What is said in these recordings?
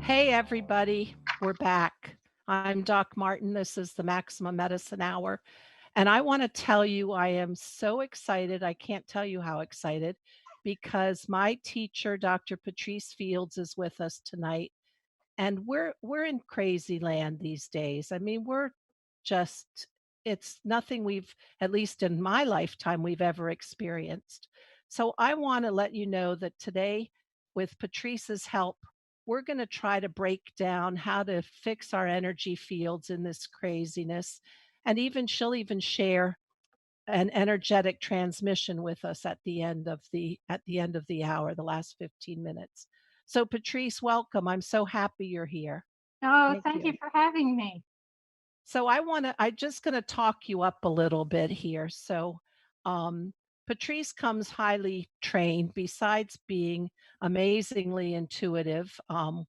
Hey, everybody, we're back. I'm Doc Martin. This is the Maximum Medicine Hour. And I want to tell you, I am so excited. I can't tell you how excited because my teacher, Dr. Patrice Fields, is with us tonight. And we're in crazy land these days. I mean, we're just it's nothing we've, at least in my lifetime, we've ever experienced. So I want to let you know that today, with Patrice's help, we're going to try to break down how to fix our energy fields in this craziness. And even she'll even share an energetic transmission with us at the end of the hour, the last 15 minutes. So Patrice, welcome. I'm so happy you're here. Oh, Thank thank you you. for having me. So I'm just going to talk you up a little bit here. So um Patrice comes highly trained besides being amazingly intuitive, and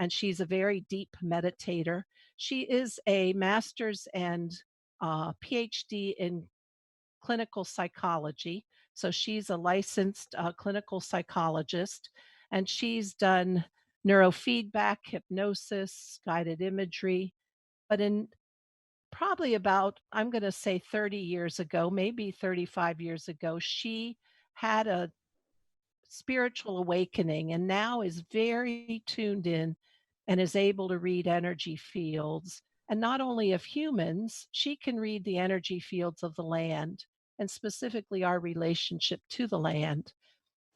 she's a very deep meditator. She is a master's and PhD in clinical psychology. So she's a licensed clinical psychologist, and she's done neurofeedback, hypnosis, guided imagery. But in probably about, I'm going to say 30 years ago, maybe 35 years ago, she had a spiritual awakening and now is very tuned in and is able to read energy fields. And not only of humans, she can read the energy fields of the land and specifically our relationship to the land.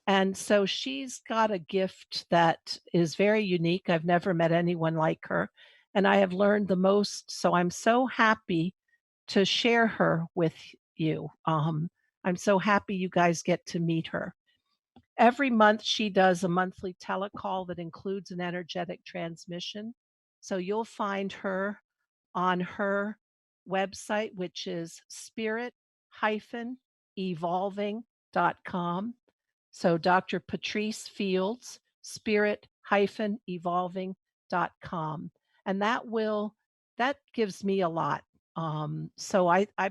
And so she's got a gift that is very unique. I've never met anyone like her, and I have learned the most. So I'm so happy to share her with you. I'm so happy you guys get to meet her. Every month, she does a monthly telecall that includes an energetic transmission. So you'll find her on her website, which is spirit-evolving.com. So Dr. Patrice Fields, spirit-evolving.com. And that gives me a lot. I'm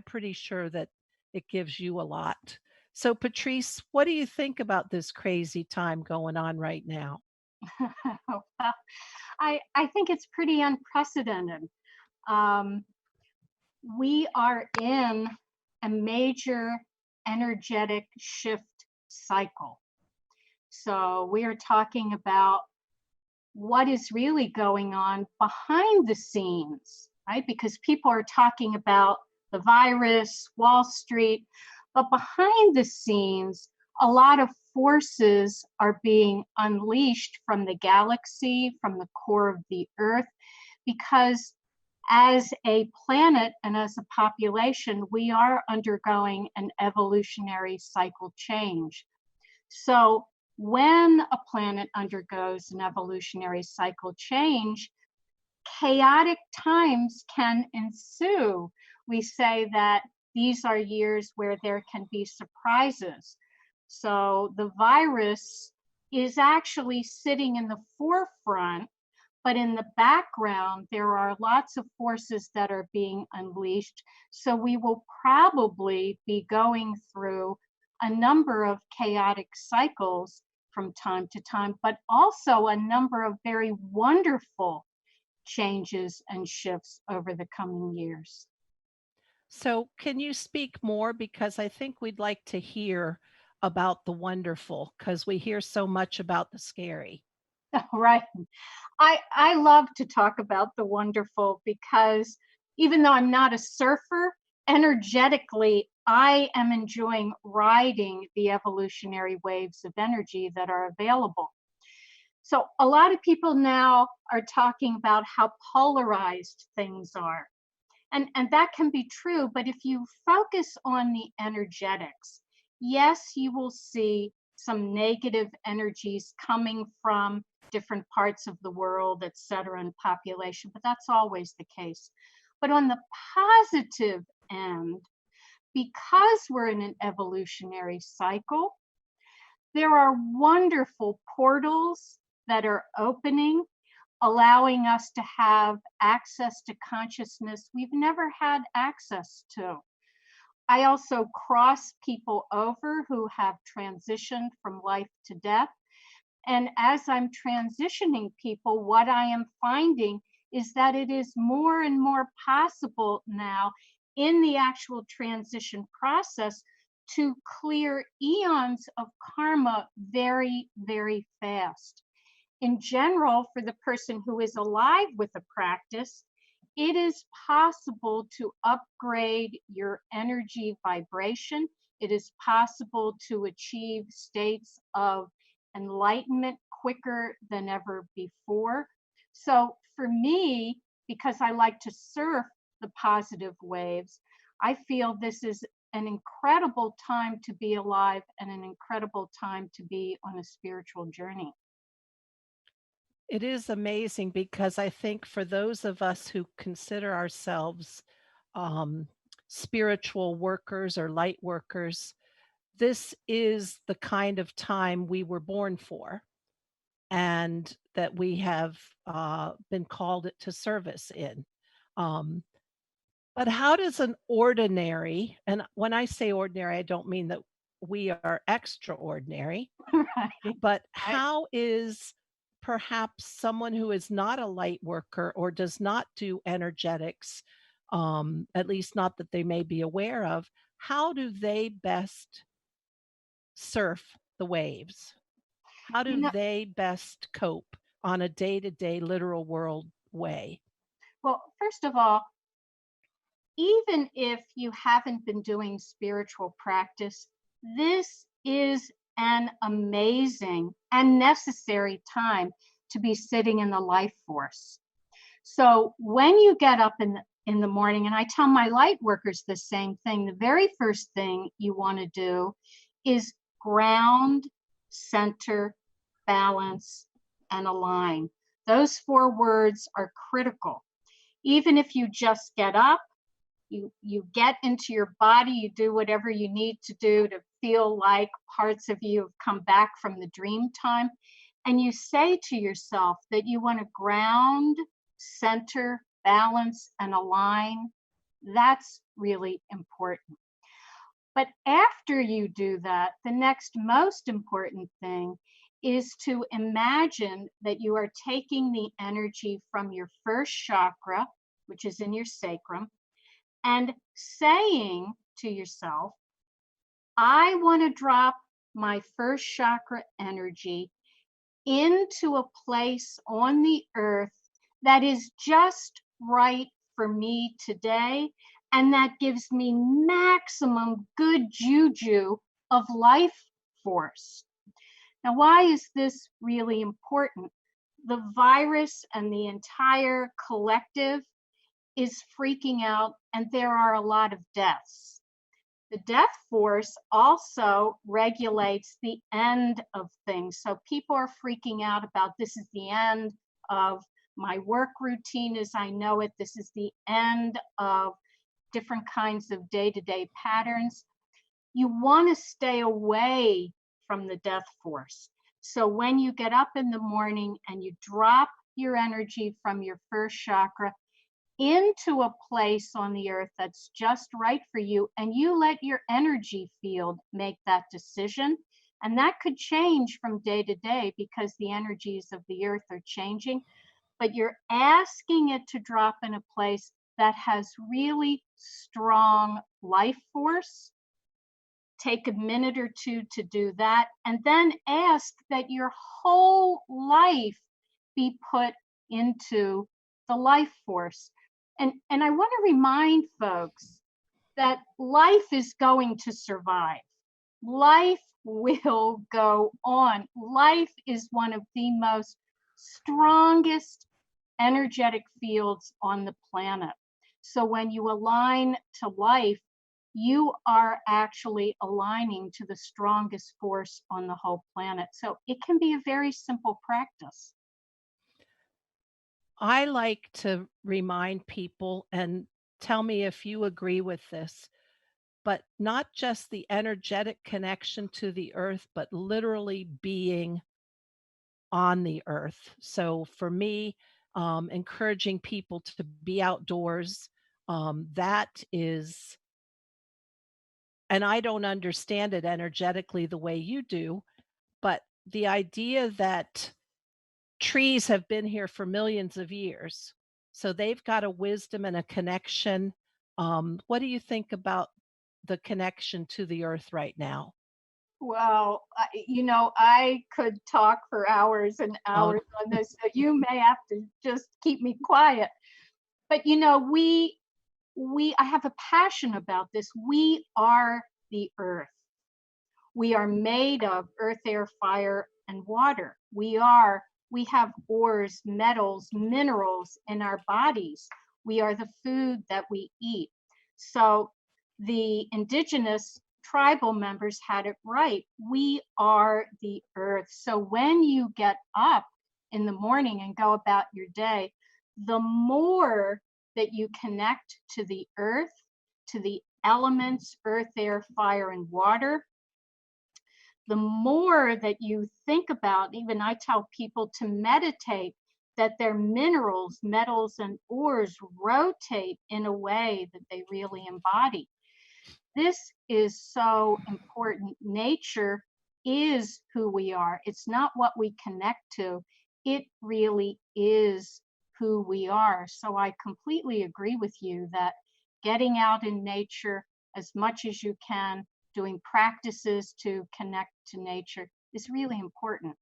pretty sure that it gives you a lot. So, Patrice, what do you think about this crazy time going on right now? Well, I think it's pretty unprecedented. Um, we are in a major energetic shift cycle. So we are talking about what is really going on behind the scenes, right? Because people are talking about the virus, Wall Street, but behind the scenes, a lot of forces are being unleashed from the galaxy, from the core of the Earth, because as a planet and as a population, we are undergoing an evolutionary cycle change. So when a planet undergoes an evolutionary cycle change, chaotic times can ensue. We say that these are years where there can be surprises. So the virus is actually sitting in the forefront, but in the background, there are lots of forces that are being unleashed. So we will probably be going through a number of chaotic cycles from time to time, but also a number of very wonderful changes and shifts over the coming years. So, can you speak more? Because I think we'd like to hear about the wonderful, because we hear so much about the scary. Right. I love to talk about the wonderful because even though I'm not a surfer, energetically, I am enjoying riding the evolutionary waves of energy that are available. So, a lot of people now are talking about how polarized things are. And that can be true, but if you focus on the energetics, yes, you will see some negative energies coming from different parts of the world, et cetera, and population, but that's always the case. But on the positive end, because we're in an evolutionary cycle, there are wonderful portals that are opening, allowing us to have access to consciousness we've never had access to. I also cross people over who have transitioned from life to death, And as I'm transitioning people, what I am finding is that it is more and more possible now in the actual transition process to clear eons of karma very, very fast. In general, for the person who is alive with a practice, it is possible to upgrade your energy vibration. It is possible to achieve states of enlightenment quicker than ever before. So, for me, because I like to surf the positive waves, I feel this is an incredible time to be alive and an incredible time to be on a spiritual journey. It is amazing because I think for those of us who consider ourselves um, spiritual workers or light workers, this is the kind of time we were born for and that we have been called to service in. Um, but how does an ordinary, and when I say ordinary, I don't mean that we are extraordinary, Right. but Right. how is perhaps someone who is not a light worker or does not do energetics, at least not that they may be aware of, how do they best surf the waves? How You do know, they best cope on a day to day literal world way? well, first of all, even if you haven't been doing spiritual practice, this is an amazing and necessary time to be sitting in the life force. So when you get up in the morning, and I tell my light workers the same thing, the very first thing you want to do is ground, center, balance, and align. Those four words are critical. Even if you just get up, you get into your body, you do whatever you need to do to feel like parts of you have come back from the dream time, and you say to yourself that you want to ground, center, balance, and align. That's really important. But after you do that, the next most important thing is to imagine that you are taking the energy from your first chakra, which is in your sacrum, and saying to yourself, I want to drop my first chakra energy into a place on the earth that is just right for me today and that gives me maximum good juju of life force. Now, why is this really important? The virus and the entire collective is freaking out, and there are a lot of deaths. The death force also regulates the end of things. So people are freaking out about this is the end of my work routine as I know it. This is the end of different kinds of day to day patterns. You want to stay away from the death force. So when you get up in the morning and you drop your energy from your first chakra into a place on the earth that's just right for you, and you let your energy field make that decision. And that could change from day to day because the energies of the earth are changing, but you're asking it to drop in a place that has really strong life force. Take a minute or two to do that, and then ask that your whole life be put into the life force. And I want to remind folks that life is going to survive. Life will go on. Life is one of the most strongest energetic fields on the planet. So when you align to life, you are actually aligning to the strongest force on the whole planet. So it can be a very simple practice. I like to remind people, and tell me if you agree with this, but not just the energetic connection to the earth, but literally being on the earth. So for me, encouraging people to be outdoors, that is, and I don't understand it energetically the way you do, but the idea that trees have been here for millions of years, so they've got a wisdom and a connection. What do you think about the connection to the earth right now? Well, I could talk for hours and Uh, hours on this, so you may have to just keep me quiet. But I have a passion about this. We are the earth. We are made of earth, air, fire, and water. We have ores, metals, minerals in our bodies. We are the food that we eat. So the indigenous tribal members had it right. We are the earth. So when you get up in the morning and go about your day, the more that you connect to the earth, to the elements, earth, air, fire, and water, the more that you think about, even I tell people to meditate, that their minerals, metals, and ores rotate in a way that they really embody. This is so important. Nature is who we are. It's not what we connect to, it really is who we are. So I completely agree with you that getting out in nature as much as you can, doing practices to connect to nature is really important.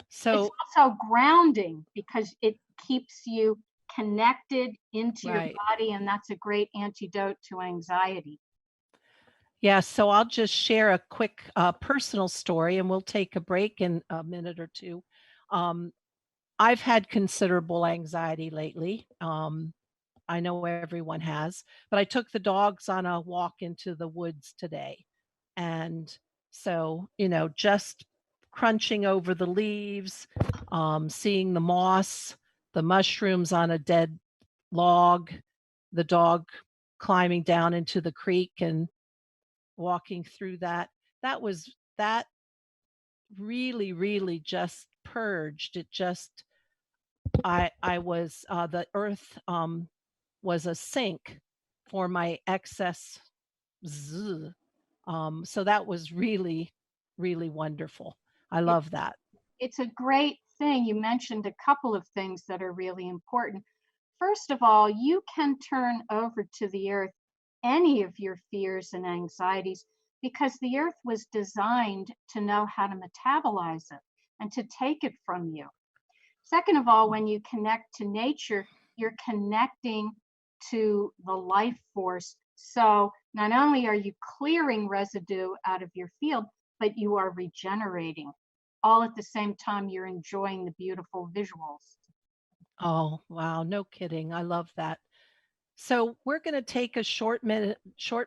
It's so also grounding because it keeps you connected into your right. body, and that's a great antidote to anxiety. Yeah, so I'll just share a quick personal story and we'll take a break in a minute or two. Um, I've had considerable anxiety lately. I know everyone has, but I took the dogs on a walk into the woods today. And so, just crunching over the leaves, seeing the moss, the mushrooms on a dead log, the dog climbing down into the creek and walking through that. That really, really just purged. It just I was the earth was a sink for my excess z. So that was really, really wonderful. I It, love that. it's a great thing. You mentioned a couple of things that are really important. First of all, you can turn over to the earth any of your fears and anxieties because the earth was designed to know how to metabolize it and to take it from you. Second of all, when you connect to nature, you're connecting to the life force. So not only are you clearing residue out of your field, but you are regenerating. All at the same time, you're enjoying the beautiful visuals. Oh, wow, no kidding. I love that. So we're going to take a short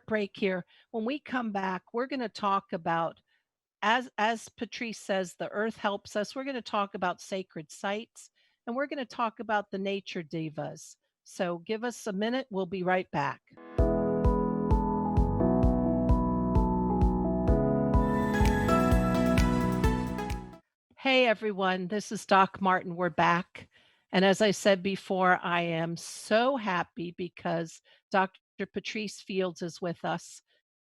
break here. When we come back, we're going to talk about, as Patrice says, the earth helps us. We're going to talk about sacred sites and we're going to talk about the nature divas. So give us a minute. We'll be right back. Hey everyone, this is Doc Martin. We're back. And as I said before, I am so happy because Dr. Patrice Fields is with us.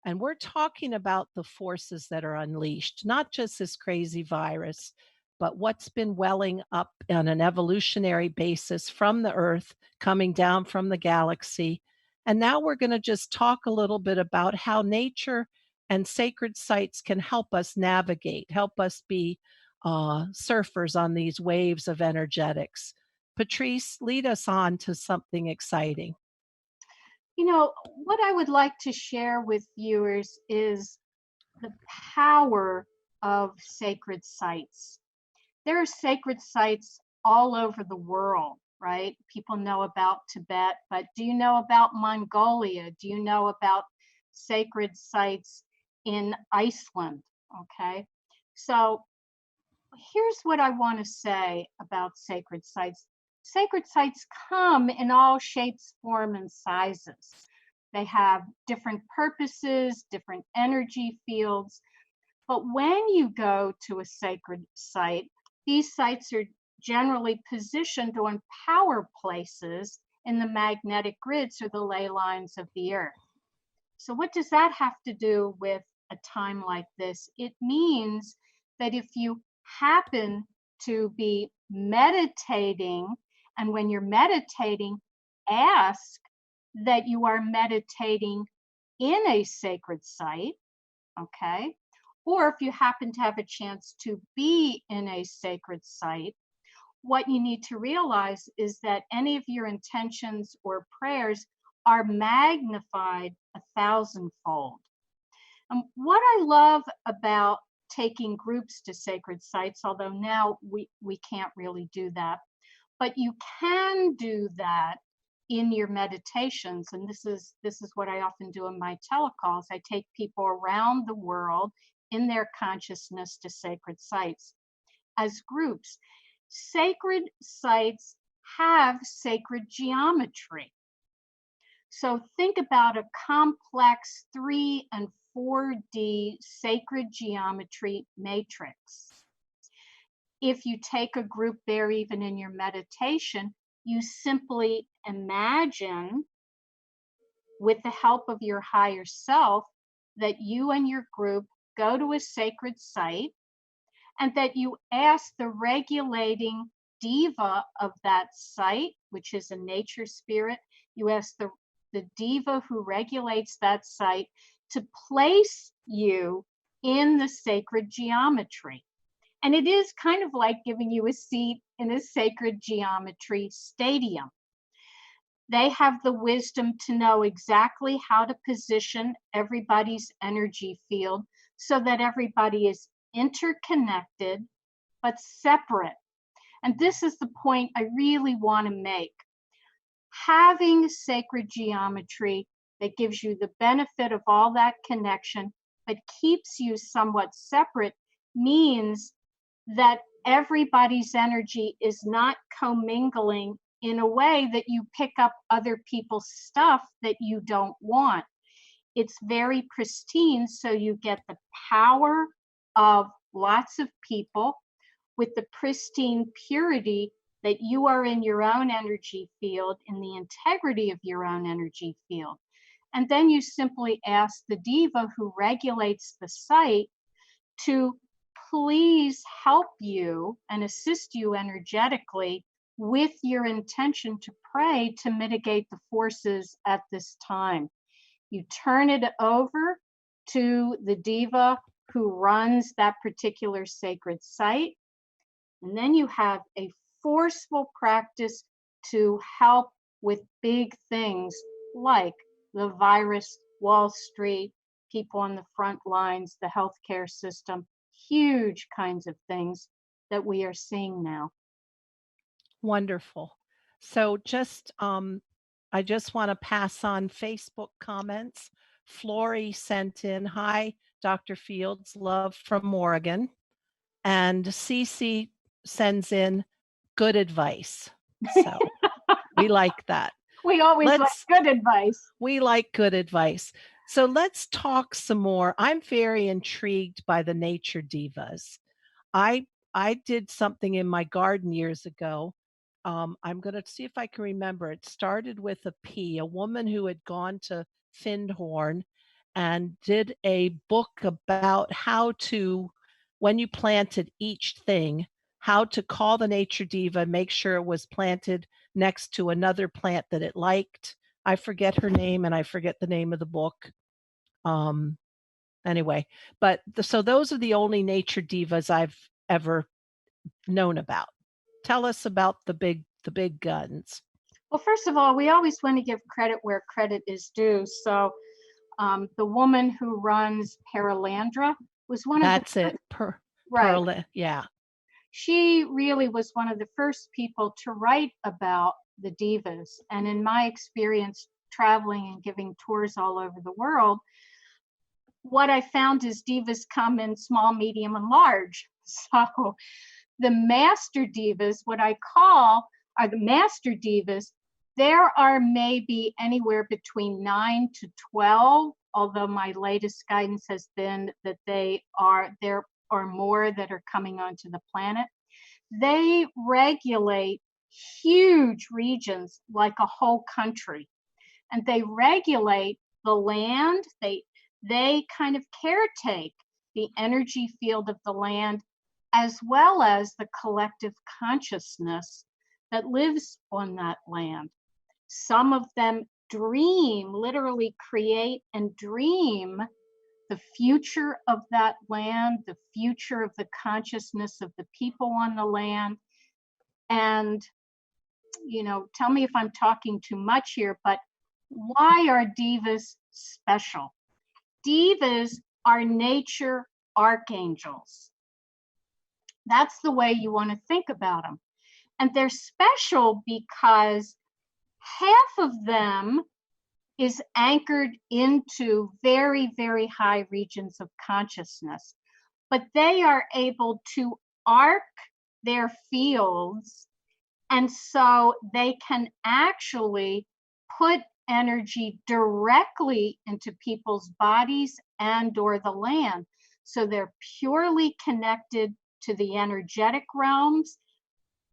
And we're talking about the forces that are unleashed, not just this crazy virus, but what's been welling up on an evolutionary basis from the Earth, coming down from the galaxy. And now we're going to just talk a little bit about how nature and sacred sites can help us navigate, help us be surfers on these waves of energetics. Patrice, lead us on to something exciting. What I would like to share with viewers is the power of sacred sites. There are sacred sites all over the world, right? People know about Tibet, but do you know about Mongolia? Do you know about sacred sites in Iceland? Okay. So here's what I want to say about sacred sites. Sacred sites come in all shapes, form, and sizes. They have different purposes, different energy fields. But when you go to a sacred site, these sites are generally positioned on power places in the magnetic grids or the ley lines of the earth. So, what does that have to do with a time like this? It means that if you happen to be meditating, and when you're meditating, ask that you are meditating in a sacred site, okay? Or if you happen to have a chance to be in a sacred site, what you need to realize is that any of your intentions or prayers are magnified 1,000-fold. What I love about taking groups to sacred sites, although now we can't really do that, but you can do that in your meditations. And this is what I often do in my telecalls. I take people around the world in their consciousness to sacred sites as groups. Sacred sites have sacred geometry. So think about a complex 3 and 4D sacred geometry matrix. If you take a group there, even in your meditation, you simply imagine, with the help of your higher self, that you and your group go to a sacred site and that you ask the regulating diva of that site, which is a nature spirit. You ask the diva who regulates that site to place you in the sacred geometry. And it is kind of like giving you a seat in a sacred geometry stadium. They have the wisdom to know exactly how to position everybody's energy field so that everybody is interconnected but separate. And this is the point I really want to make. Having sacred geometry that gives you the benefit of all that connection but keeps you somewhat separate means that everybody's energy is not commingling in a way that you pick up other people's stuff that you don't want. It's very pristine, so you get the power of lots of people with the pristine purity that you are in your own energy field, in the integrity of your own energy field. And then you simply ask the diva who regulates the site to please help you and assist you energetically with your intention to pray to mitigate the forces at this time. You turn it over to the diva who runs that particular sacred site, and then you have a forceful practice to help with big things like the virus, Wall Street, people on the front lines, the healthcare system, huge kinds of things that we are seeing now. Wonderful. So I just want to pass on Facebook comments. Flory sent in, "Hi, Dr. Fields, love from Oregon." And Cece sends in, "Good advice." So we like that. We always like Let's good advice. We like good advice. So let's talk some more. I'm very intrigued by the nature divas. I did something in my garden years ago. I'm going to see if I can remember. It started with a P, a woman who had gone to Findhorn and did a book about how to, when you planted each thing, how to call the nature diva, make sure it was planted next to another plant that it liked. I forget her name and I forget the name of the book. Um, anyway, but so those are the only nature divas I've ever known about. Tell us about the big guns. Well, first of all, we always want to give credit where credit is due. So the woman who runs Paralandra was one of That's the it. right. Yeah. She really was one of the first people to write about the divas. And in my experience traveling and giving tours all over the world, what I found is divas come in small, medium, and large. So the master divas, what I call are the master divas, there are maybe anywhere between 9 to 12, although my latest guidance has been that there are more that are coming onto the planet. They regulate huge regions like a whole country, and they regulate the land. They kind of caretake the energy field of the land, as well as the collective consciousness that lives on that land. Some of them dream, literally create and dream the future of that land, the future of the consciousness of the people on the land. And, tell me if I'm talking too much here, but why are divas special? Divas are nature archangels. That's the way you want to think about them. And they're special because half of them is anchored into very, very high regions of consciousness, but they are able to arc their fields, and so they can actually put energy directly into people's bodies and or the land. So they're purely connected to the energetic realms,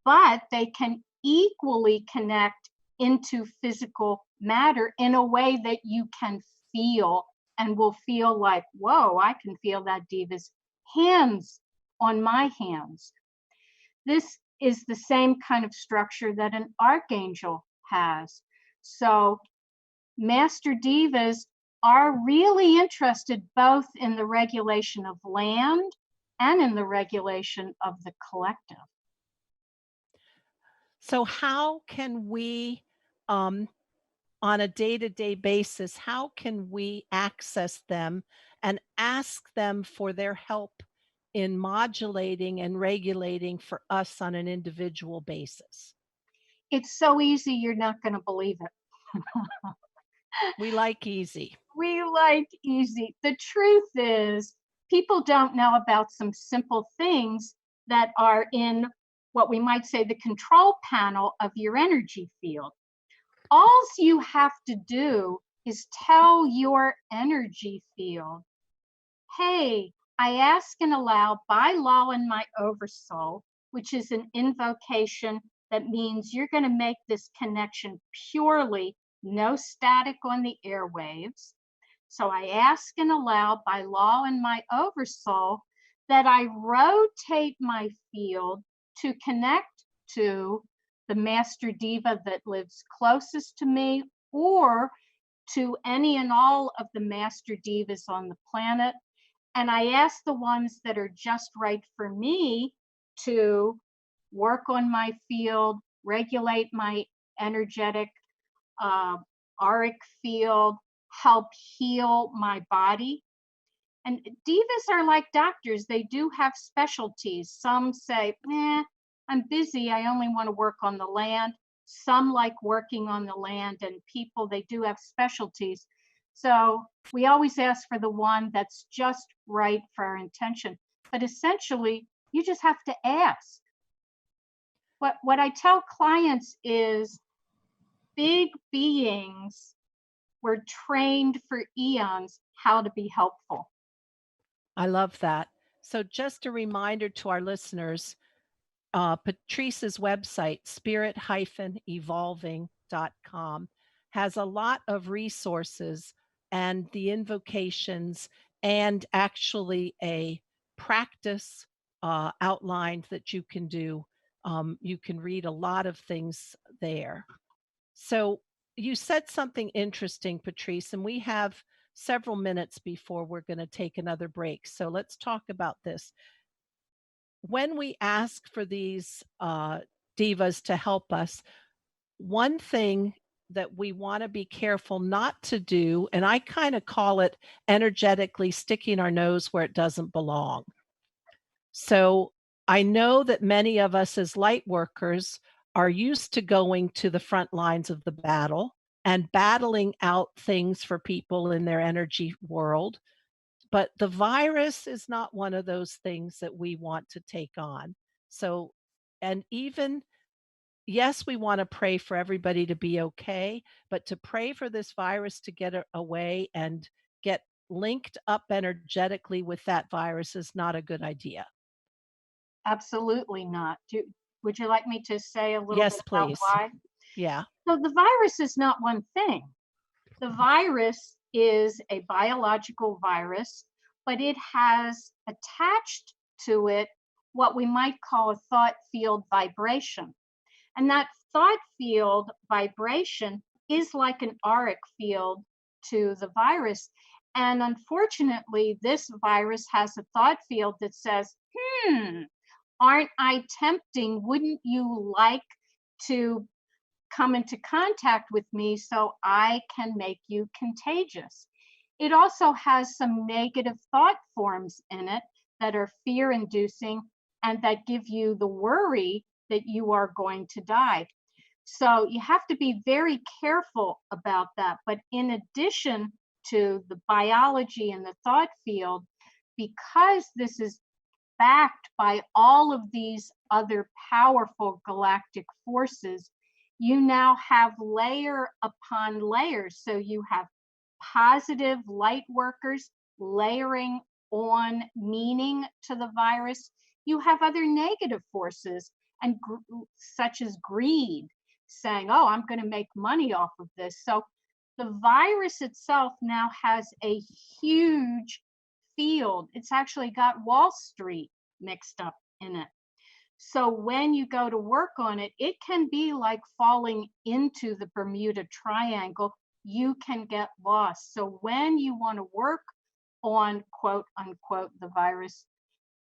but they can equally connect into physical matter in a way that you can feel and will feel like, whoa, I can feel that diva's hands on my hands. This is the same kind of structure that an archangel has. So master divas are really interested both in the regulation of land and in the regulation of the collective. So how can we, um, on a day-to-day basis, how can we access them and ask them for their help in modulating and regulating for us on an individual basis? It's so easy, you're not going to believe it. We like easy. We like easy. The truth is, people don't know about some simple things that are in what we might say the control panel of your energy field. All you have to do is tell your energy field, hey, I ask and allow by law in my oversoul, which is an invocation that means you're going to make this connection purely, no static on the airwaves. So I ask and allow by law in my oversoul that I rotate my field to connect to the master diva that lives closest to me, or to any and all of the master divas on the planet. And I ask the ones that are just right for me to work on my field, regulate my energetic auric field, help heal my body. And divas are like doctors. They do have specialties. Some say, I'm busy. I only want to work on the land. Some like working on the land, and people, they do have specialties. So we always ask for the one that's just right for our intention. But essentially, you just have to ask. What I tell clients is big beings were trained for eons how to be helpful. I love that. So just a reminder to our listeners, Patrice's website, spirit-evolving.com, has a lot of resources and the invocations, and actually a practice outlined that you can do. You can read a lot of things there. So you said something interesting, Patrice, and we have several minutes before we're going to take another break. So let's talk about this. When we ask for these divas to help us, one thing that we want to be careful not to do, and I kind of call it energetically sticking our nose where it doesn't belong. So I know that many of us as light workers are used to going to the front lines of the battle and battling out things for people in their energy world. But the virus is not one of those things that we want to take on. So, and even, yes, we want to pray for everybody to be okay, but to pray for this virus to get away and get linked up energetically with that virus is not a good idea. Absolutely not. Would you like me to say a little bit Yes, about please. why? Yeah. So the virus is not one thing. The virus is a biological virus but it has attached to it what we might call a thought field vibration. And that thought field vibration is like an auric field to the virus. And unfortunately, this virus has a thought field that says, aren't I tempting? Wouldn't you like to come into contact with me so I can make you contagious? It also has some negative thought forms in it that are fear inducing and that give you the worry that you are going to die. So you have to be very careful about that. But in addition to the biology and the thought field, because this is backed by all of these other powerful galactic forces, you now have layer upon layer. So you have positive light workers layering on meaning to the virus. You have other negative forces, and such as greed, saying, oh, I'm going to make money off of this. So the virus itself now has a huge field. It's actually got Wall Street mixed up in it. So when you go to work on it, it can be like falling into the Bermuda Triangle. You can get lost. So when you want to work on quote unquote the virus,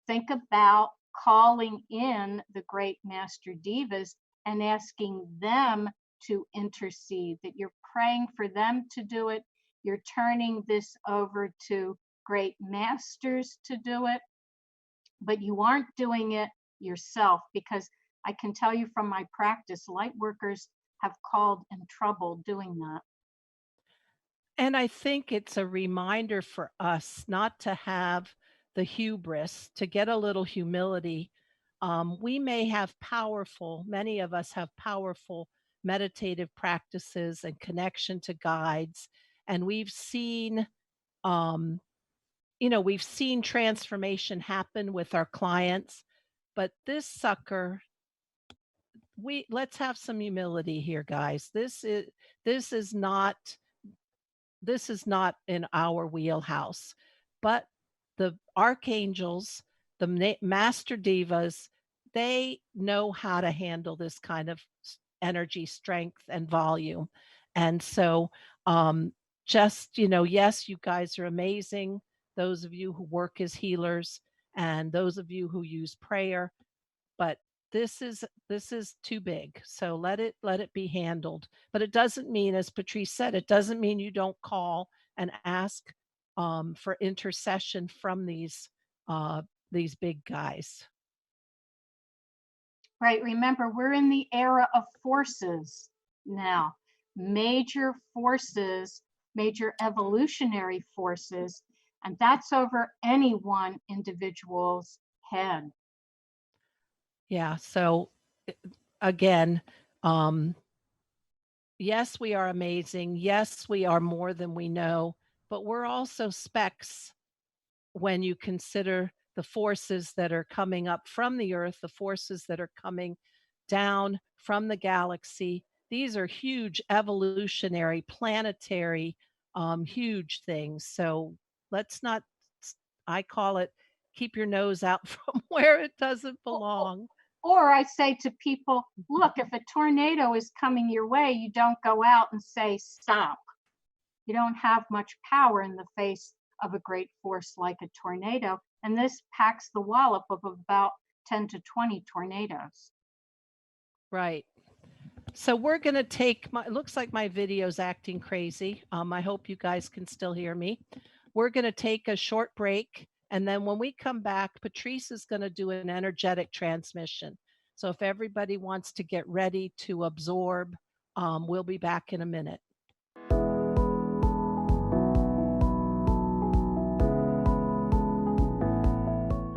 think about calling in the great master divas and asking them to intercede, that you're praying for them to do it. You're turning this over to great masters to do it, but you aren't doing it yourself, because I can tell you from my practice, light workers have called in trouble doing that. And I think it's a reminder for us not to have the hubris, to get a little humility. We may have powerful, many of us have powerful meditative practices and connection to guides. And we've seen, um, we've seen transformation happen with our clients. But this sucker, let's have some humility here, guys. This is not this is not in our wheelhouse. But the archangels, the master divas, they know how to handle this kind of energy, strength, and volume. And so, yes, you guys are amazing. Those of you who work as healers and those of you who use prayer, but this is too big, so let it be handled. But it doesn't mean, as Patrice said, it doesn't mean you don't call and ask for intercession from these big guys. Right, remember, we're in the era of forces now, major forces, major evolutionary forces, and that's over any one individual's head. Yeah, so again, yes, we are amazing, yes, we are more than we know, but we're also specks when you consider the forces that are coming up from the earth, the forces that are coming down from the galaxy. These are huge evolutionary, planetary, huge things. So let's not, I call it, keep your nose out from where it doesn't belong. Or I say to people, look, if a tornado is coming your way, you don't go out and say, stop. You don't have much power in the face of a great force like a tornado. And this packs the wallop of about 10 to 20 tornadoes. Right. So we're going to take it looks like my video's acting crazy. I hope you guys can still hear me. We're going to take a short break. And then when we come back, Patrice is going to do an energetic transmission. So if everybody wants to get ready to absorb, we'll be back in a minute.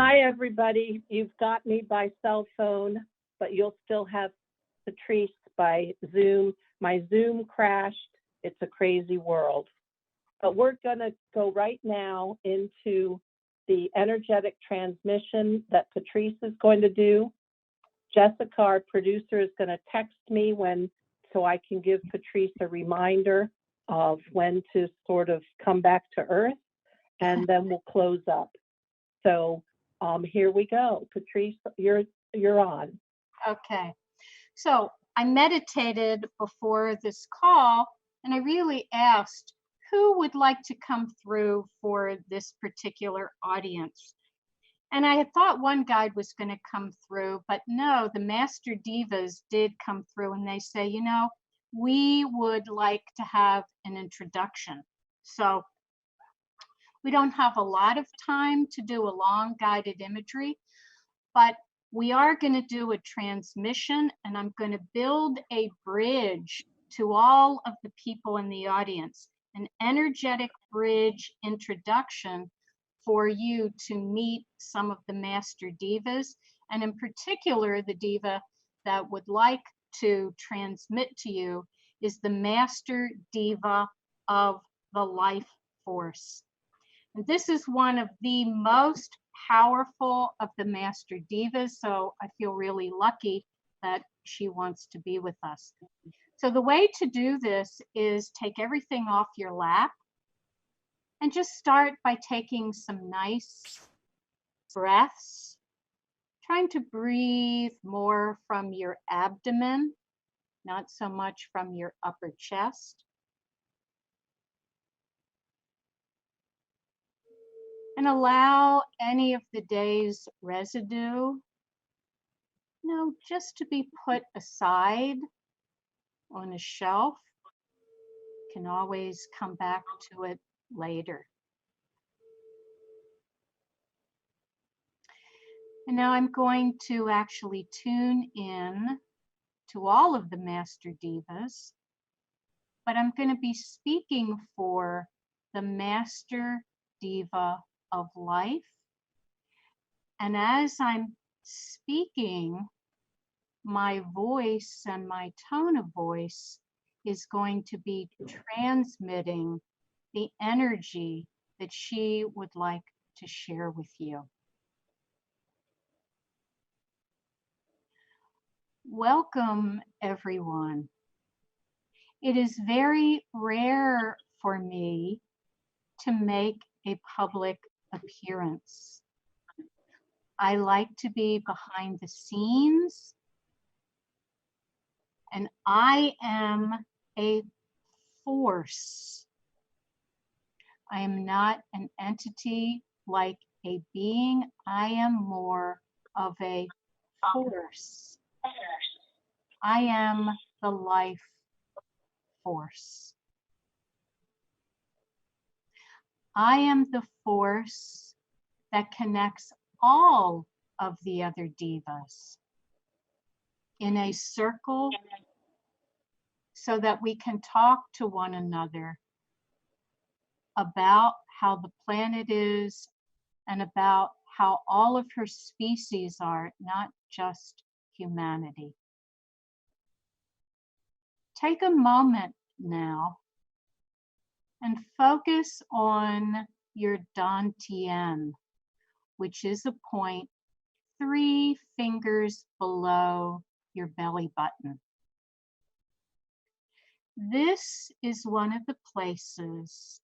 Hi, everybody. You've got me by cell phone, but you'll still have Patrice by Zoom. My Zoom crashed. It's a crazy world. But we're going to go right now into the energetic transmission that Patrice is going to do. Jessica, our producer, is going to text me so I can give Patrice a reminder of when to sort of come back to Earth. and then we'll close up. So here we go. Patrice, you're on. Okay. So I meditated before this call, and I really asked who would like to come through for this particular audience. And I had thought one guide was going to come through, but no, the Master Divas did come through, and they say, you know, we would like to have an introduction. So we don't have a lot of time to do a long guided imagery, but we are going to do a transmission, and I'm going to build a bridge to all of the people in the audience, an energetic bridge introduction for you to meet some of the Master Divas, and in particular, the Diva that would like to transmit to you is the Master Diva of the life force. And this is one of the most powerful of the Master Divas, so I feel really lucky that she wants to be with us. So the way to do this is take everything off your lap and just start by taking some nice breaths, trying to breathe more from your abdomen, not so much from your upper chest. And allow any of the day's residue, just to be put aside on a shelf. You can always come back to it later. And now I'm going to actually tune in to all of the Master Divas, but I'm going to be speaking for the Master Diva of life. And as I'm speaking, my voice and my tone of voice is going to be transmitting the energy that she would like to share with you. Welcome, everyone. It is very rare for me to make a public appearance. I like to be behind the scenes, and I am a force. I am not an entity like a being. I am more of a force. I am the life force. I am the force that connects all of the other divas in a circle so that we can talk to one another about how the planet is and about how all of her species are, not just humanity. Take a moment now and focus on your dantian, which is a point 3 fingers below your belly button. This is one of the places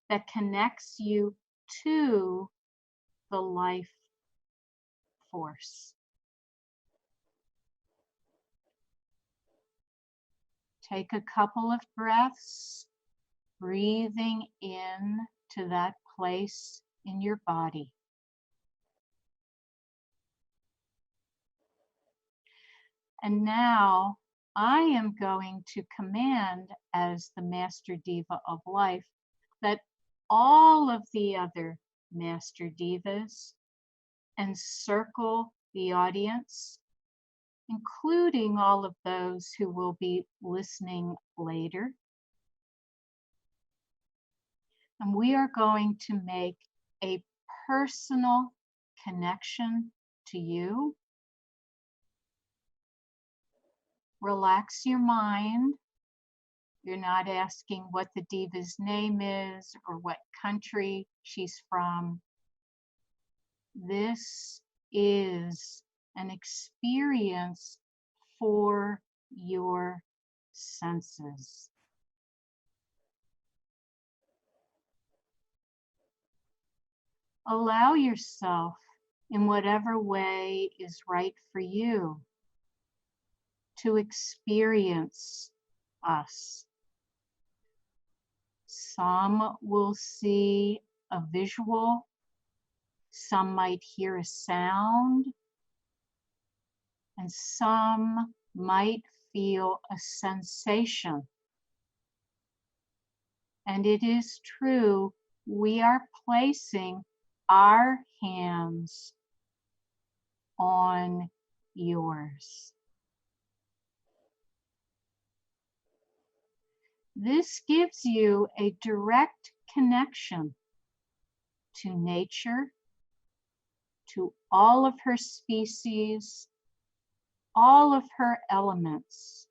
that connects you to the life force. Take a couple of breaths, breathing in to that place in your body. And now I am going to command, as the Master Diva of life, that all of the other Master Divas encircle the audience, including all of those who will be listening later. And we are going to make a personal connection to you. Relax your mind. You're not asking what the diva's name is or what country she's from. This is an experience for your senses. Allow yourself, in whatever way is right for you, to experience us. Some will see a visual, some might hear a sound, and some might feel a sensation. And it is true, we are placing our hands on yours. This gives you a direct connection to nature, to all of her species, all of her elements.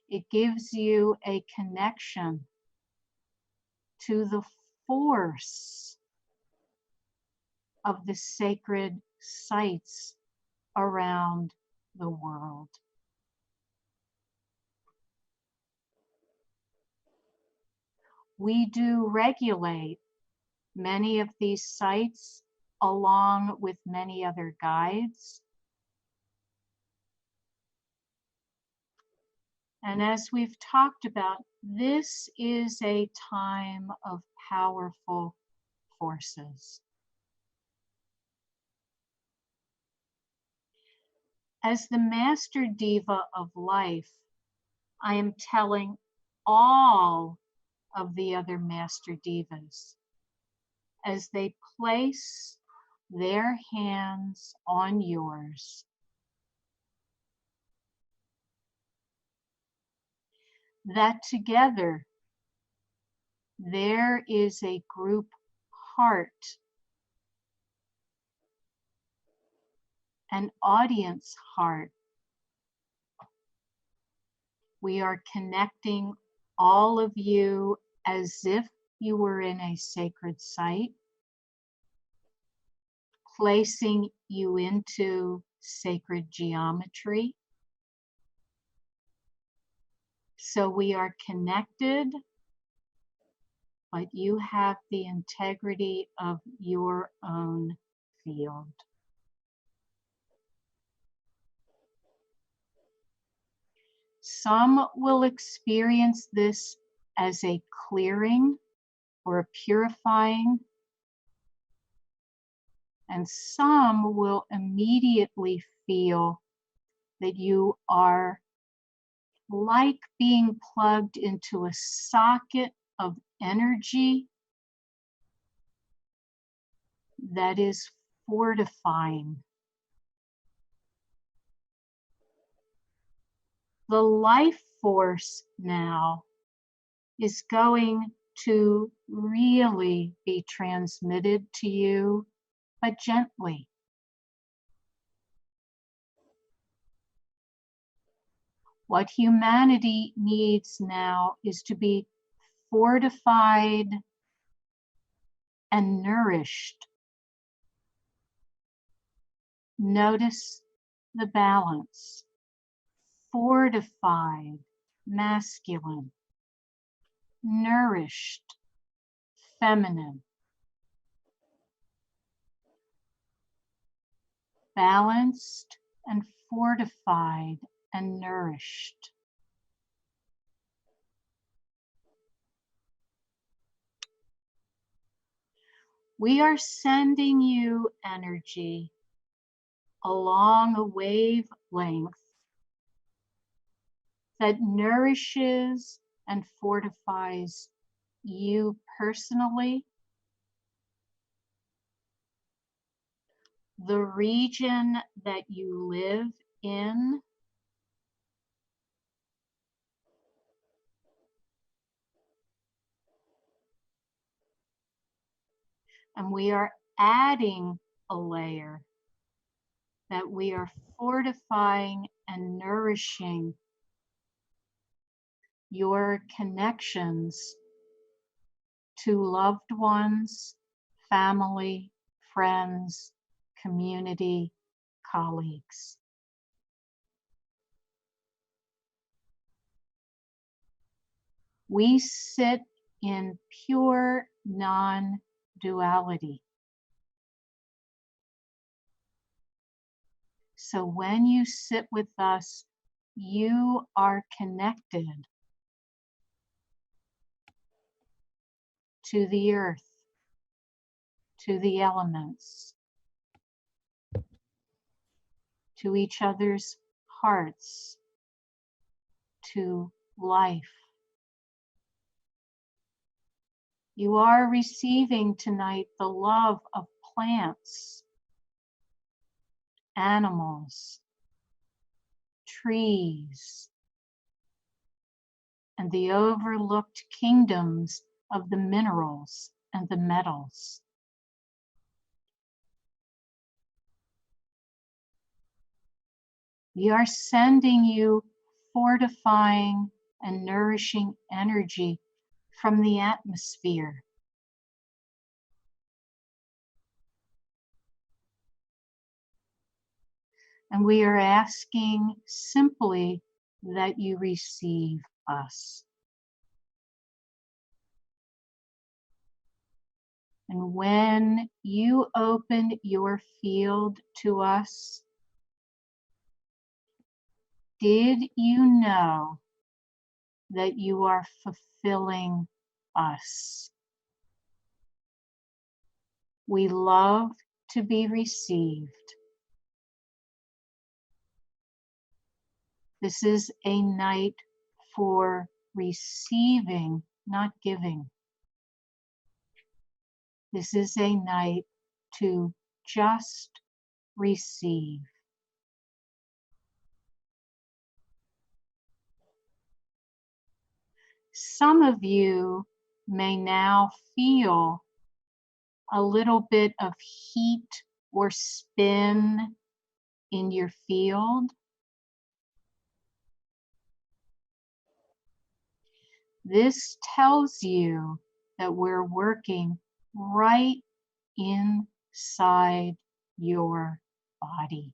It gives you a connection to the force of the sacred sites around the world. We do regulate many of these sites along with many other guides. And as we've talked about, this is a time of powerful forces. As the master diva of life, I am telling all of the other master divas, as they place their hands on yours, that together there is a group heart, an audience heart. We are connecting all of you as if you were in a sacred site, placing you into sacred geometry. So we are connected, but you have the integrity of your own field. Some will experience this as a clearing or a purifying, and some will immediately feel that you are like being plugged into a socket of energy that is fortifying. The life force now is going to really be transmitted to you, but gently. What humanity needs now is to be fortified and nourished. Notice the balance. Fortified, masculine. Nourished, feminine. Balanced and fortified and nourished. We are sending you energy along a wavelength that nourishes and fortifies you personally, the region that you live in, and we are adding a layer that we are fortifying and nourishing your connections to loved ones, family, friends, community, colleagues. We sit in pure non-duality. So when you sit with us, you are connected to the earth, to the elements, to each other's hearts, to life. You are receiving tonight the love of plants, animals, trees, and the overlooked kingdoms of the minerals and the metals. We are sending you fortifying and nourishing energy from the atmosphere. And we are asking simply that you receive us. And when you open your field to us, did you know that you are fulfilling us? We love to be received. This is a night for receiving, not giving. This is a night to just receive. Some of you may now feel a little bit of heat or spin in your field. This tells you that we're working right inside your body,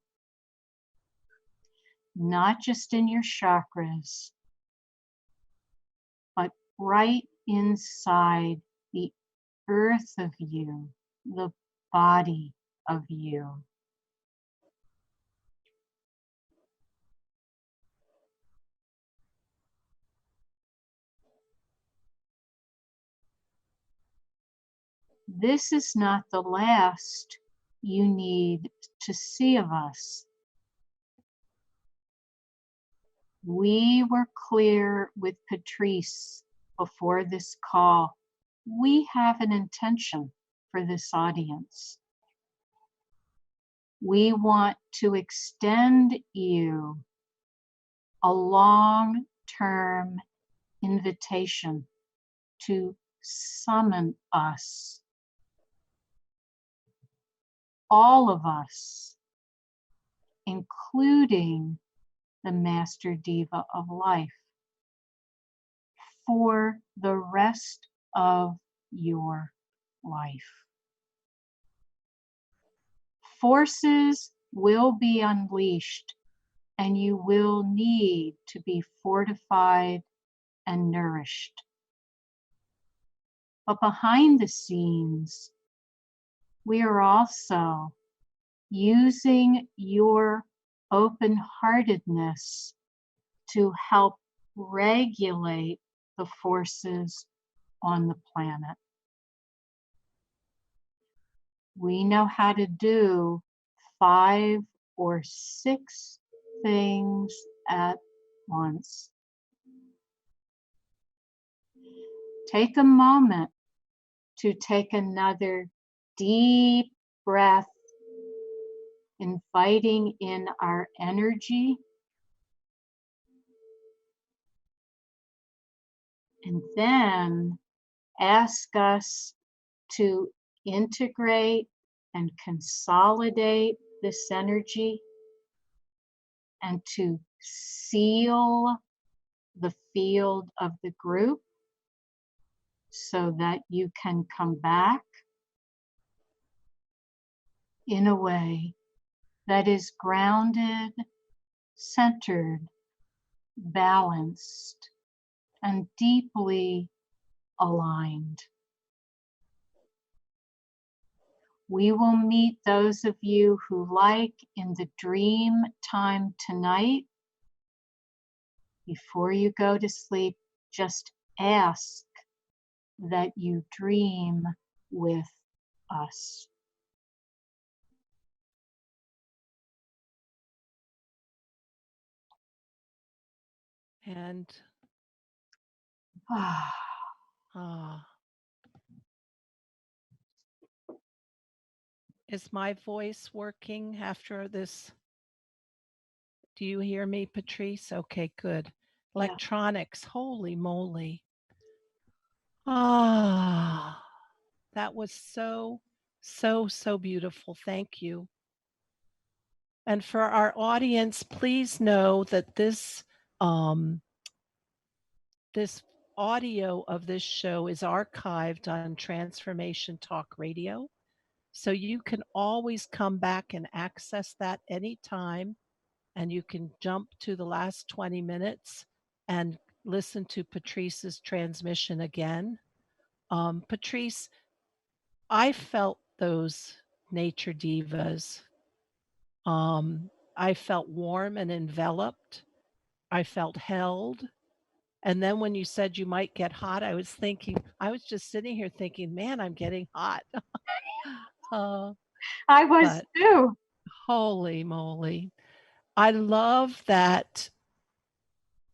not just in your chakras, but right inside the earth of you, the body of you. This is not the last you need to see of us. We were clear with Patrice before this call. We have an intention for this audience. We want to extend you a long-term invitation to summon us, all of us, including the Master Diva of life, for the rest of your life. Forces will be unleashed, and you will need to be fortified and nourished. But behind the scenes, we are also using your open-heartedness to help regulate the forces on the planet. We know how to do 5 or 6 things at once. Take a moment to take another deep breath, inviting in our energy. And then ask us to integrate and consolidate this energy and to seal the field of the group so that you can come back in a way that is grounded, centered, balanced, and deeply aligned. We will meet those of you who like in the dream time tonight. Before you go to sleep, just ask that you dream with us. And Ah, is my voice working after this? Do you hear me, Patrice? Okay, good. yeah. Electronics, holy moly. That was so, so beautiful. Thank you. And for our audience, please know that this audio of this show is archived on Transformation Talk Radio. So you can always come back and access that anytime. And you can jump to the last 20 minutes and listen to Patrice's transmission again. Patrice, I felt those nature divas. I felt warm and enveloped. I felt held. And then when you said you might get hot, I was just sitting here thinking, man, I'm getting hot. I was But too. holy moly. I love that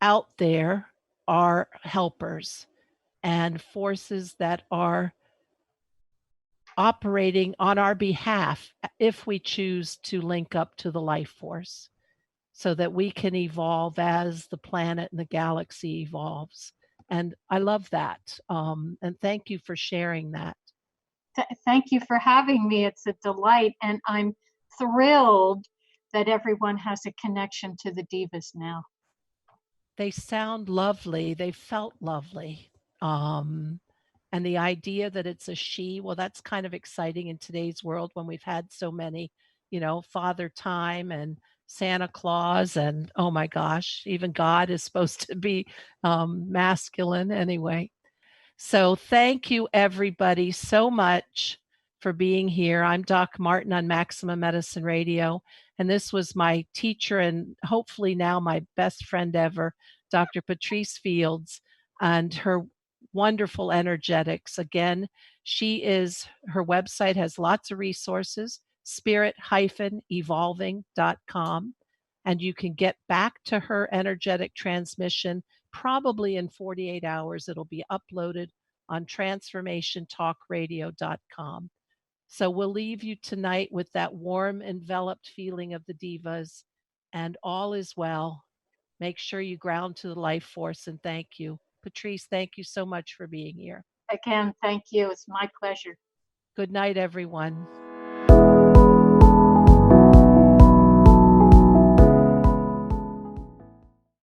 out there are helpers and forces that are operating on our behalf if we choose to link up to the life force so that we can evolve as the planet and the galaxy evolves. And I love that. And thank you for sharing that. Thank you for having me. It's a delight. And I'm thrilled that everyone has a connection to the Divas now. They sound lovely. They felt lovely. And the idea that it's a she, well, that's kind of exciting in today's world when we've had so many, Father Time and Santa Claus, and oh my gosh, even God is supposed to be masculine anyway. So thank you, everybody, so much for being here. I'm Doc Martin on Maximum Medicine Radio, and this was my teacher and hopefully now my best friend ever, Dr. Patrice Fields, and her wonderful energetics. Again, her website has lots of resources, spirit-evolving.com, and you can get back to her energetic transmission probably in 48 hours. It'll be uploaded on transformationtalkradio.com. So we'll leave you tonight with that warm, enveloped feeling of the divas, and all is well. Make sure you ground to the life force, and thank you. Patrice, thank you so much for being here. Again, thank you. It's my pleasure. Good night, everyone.